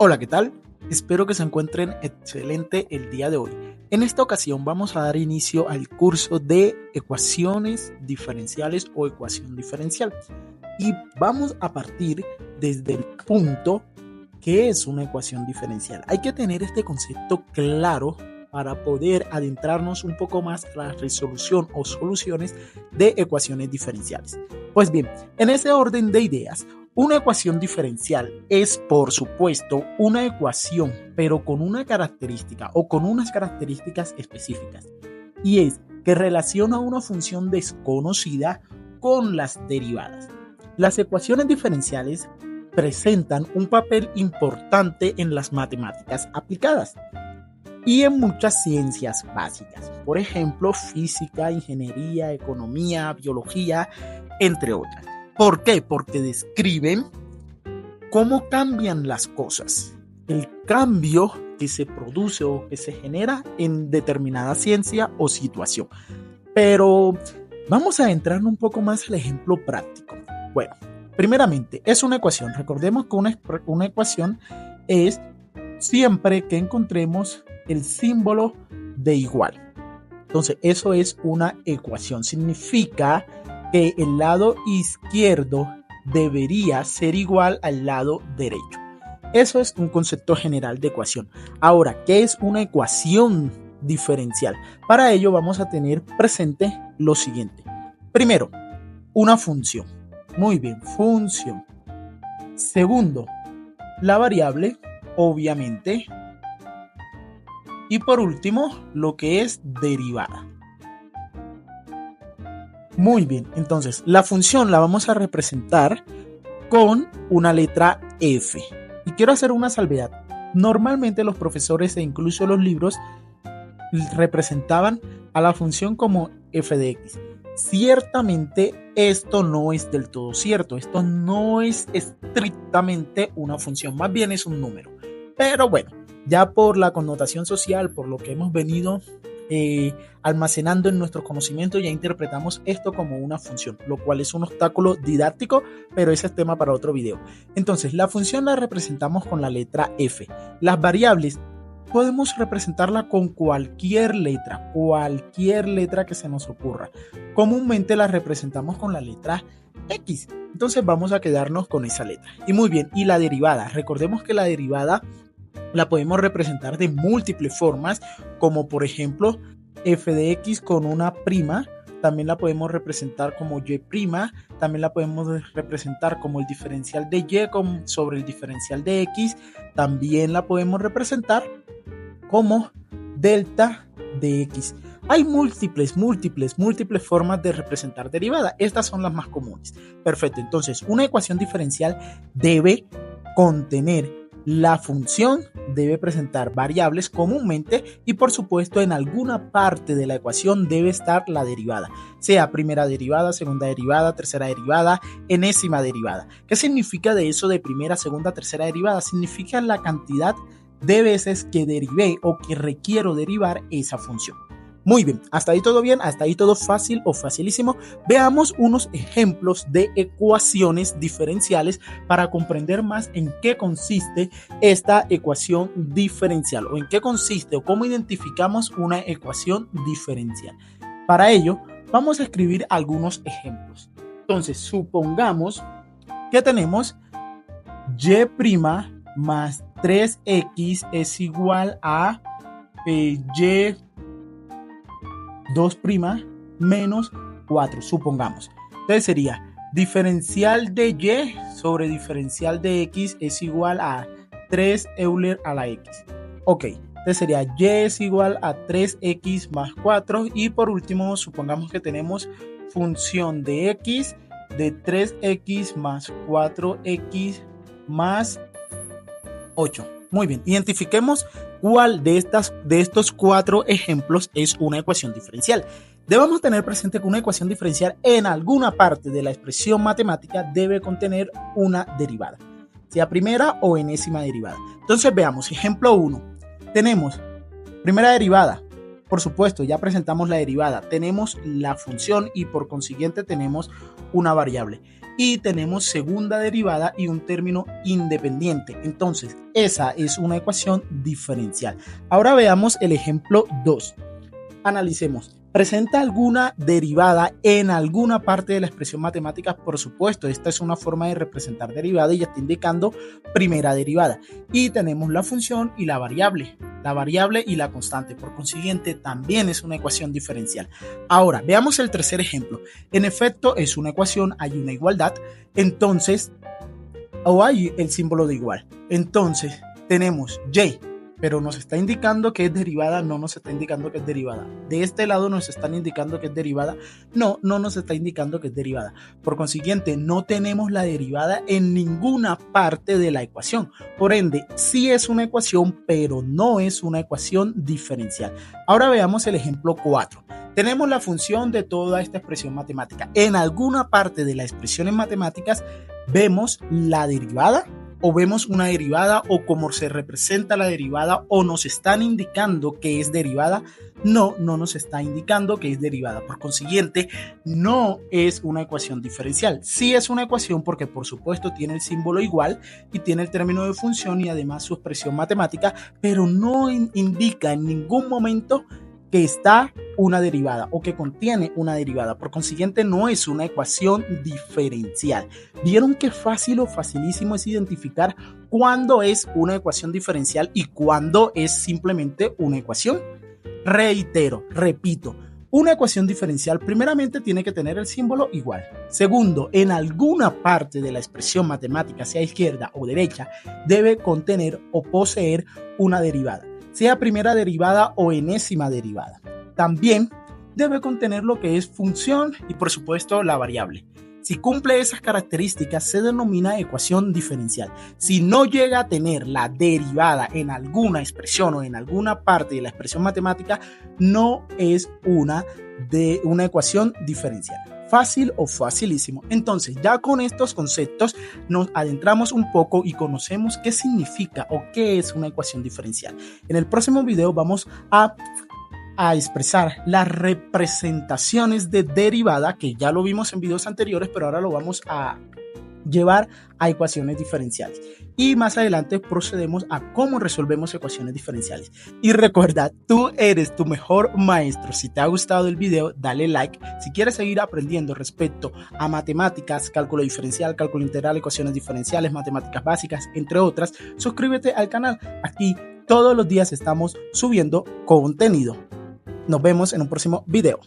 Hola, ¿qué tal? Espero que se encuentren excelente el día de hoy. En esta ocasión vamos a dar inicio al curso de ecuaciones diferenciales o ecuación diferencial. Y vamos a partir desde el punto que es una ecuación diferencial. Hay que tener este concepto claro para poder adentrarnos un poco más a la resolución o soluciones de ecuaciones diferenciales. Pues bien, en ese orden de ideas, una ecuación diferencial es, por supuesto, una ecuación, pero con una característica o con unas características específicas. Y es que relaciona una función desconocida con las derivadas. Las ecuaciones diferenciales presentan un papel importante en las matemáticas aplicadas y en muchas ciencias básicas. Por ejemplo, física, ingeniería, economía, biología, entre otras. ¿Por qué? Porque describen cómo cambian las cosas, el cambio que se produce o que se genera en determinada ciencia o situación. Pero vamos a entrar un poco más al ejemplo práctico. Bueno, primeramente, es una ecuación. Recordemos que una ecuación es siempre que encontremos el símbolo de igual. Entonces, eso es una ecuación. Significa que el lado izquierdo debería ser igual al lado derecho. Eso es un concepto general de ecuación. Ahora, ¿qué es una ecuación diferencial? Para ello vamos a tener presente lo siguiente. Primero, una función. Muy bien, función. Segundo, la variable, obviamente. Y por último, lo que es derivada. Muy bien, entonces la función la vamos a representar con una letra F. Y quiero hacer una salvedad. Normalmente los profesores e incluso los libros representaban a la función como f de x. Ciertamente esto no es del todo cierto. Esto no es estrictamente una función, más bien es un número. Pero bueno, ya por la connotación social, por lo que hemos venido almacenando en nuestro conocimiento, ya interpretamos esto como una función, lo cual es un obstáculo didáctico, pero ese es tema para otro video. Entonces, la función la representamos con la letra F. Las variables podemos representarla con cualquier letra que se nos ocurra. Comúnmente la representamos con la letra X. Entonces vamos a quedarnos con esa letra. Y muy bien, y la derivada. Recordemos que la derivada la podemos representar de múltiples formas, como por ejemplo f de x con una prima. También la podemos representar como y', también la podemos representar como el diferencial de y sobre el diferencial de x, también la podemos representar como delta de x. Hay múltiples formas de representar derivada. Estas son las más comunes. Perfecto, entonces una ecuación diferencial debe contener la función, debe presentar variables comúnmente y por supuesto en alguna parte de la ecuación debe estar la derivada, sea primera derivada, segunda derivada, tercera derivada, enésima derivada. ¿Qué significa de eso de primera, segunda, tercera derivada? Significa la cantidad de veces que derivé o que requiero derivar esa función. Muy bien, hasta ahí todo bien, hasta ahí todo fácil o facilísimo. Veamos unos ejemplos de ecuaciones diferenciales para comprender más en qué consiste esta ecuación diferencial o en qué consiste o cómo identificamos una ecuación diferencial. Para ello, vamos a escribir algunos ejemplos. Entonces, supongamos que tenemos y' más 3x es igual a y 2' menos 4, supongamos. Entonces sería diferencial de y sobre diferencial de x es igual a 3 Euler a la x. Ok, entonces sería y es igual a 3x más 4 y por último supongamos que tenemos función de x de 3x más 4x más 8. Muy bien, identifiquemos cuál de estos cuatro ejemplos es una ecuación diferencial. Debemos tener presente que una ecuación diferencial en alguna parte de la expresión matemática debe contener una derivada, sea primera o enésima derivada. Entonces veamos, ejemplo 1. Tenemos primera derivada, por supuesto, ya presentamos la derivada, tenemos la función y por consiguiente tenemos una variable. Y tenemos segunda derivada y un término independiente. Entonces, esa es una ecuación diferencial. Ahora veamos el ejemplo 2. Analicemos. ¿Presenta alguna derivada en alguna parte de la expresión matemática? Por supuesto, esta es una forma de representar derivada y ya está indicando primera derivada. Y tenemos la función y la variable y la constante. Por consiguiente, también es una ecuación diferencial. Ahora, veamos el tercer ejemplo. En efecto, es una ecuación, hay una igualdad, entonces, o hay el símbolo de igual. Entonces, tenemos y, pero nos está indicando que es derivada, no nos está indicando que es derivada. De este lado nos están indicando que es derivada, no nos está indicando que es derivada. Por consiguiente, no tenemos la derivada en ninguna parte de la ecuación. Por ende, sí es una ecuación, pero no es una ecuación diferencial. Ahora veamos el ejemplo 4. Tenemos la función de toda esta expresión matemática. En alguna parte de las expresiones matemáticas vemos la derivada, o vemos una derivada o cómo se representa la derivada o nos están indicando que es derivada. No nos está indicando que es derivada. Por consiguiente, no es una ecuación diferencial. Sí es una ecuación porque por supuesto tiene el símbolo igual y tiene el término de función y además su expresión matemática, pero no indica en ningún momento que está una derivada o que contiene una derivada. Por consiguiente, no es una ecuación diferencial. ¿Vieron qué fácil o facilísimo es identificar cuándo es una ecuación diferencial y cuándo es simplemente una ecuación? Repito, una ecuación diferencial primeramente tiene que tener el símbolo igual. Segundo, en alguna parte de la expresión matemática, sea izquierda o derecha, debe contener o poseer una derivada, sea primera derivada o enésima derivada. También debe contener lo que es función y por supuesto la variable. Si cumple esas características se denomina ecuación diferencial. Si no llega a tener la derivada en alguna expresión o en alguna parte de la expresión matemática, no es una ecuación diferencial. Fácil o facilísimo. Entonces, ya con estos conceptos nos adentramos un poco y conocemos qué significa o qué es una ecuación diferencial. En el próximo video vamos a expresar las representaciones de derivada, que ya lo vimos en videos anteriores, pero ahora lo vamos a llevar a ecuaciones diferenciales. Y más adelante procedemos a cómo resolvemos ecuaciones diferenciales. Y recuerda, tú eres tu mejor maestro. Si te ha gustado el video, dale like. Si quieres seguir aprendiendo respecto a matemáticas, cálculo diferencial, cálculo integral, ecuaciones diferenciales, matemáticas básicas, entre otras, suscríbete al canal. Aquí todos los días estamos subiendo contenido. Nos vemos en un próximo video.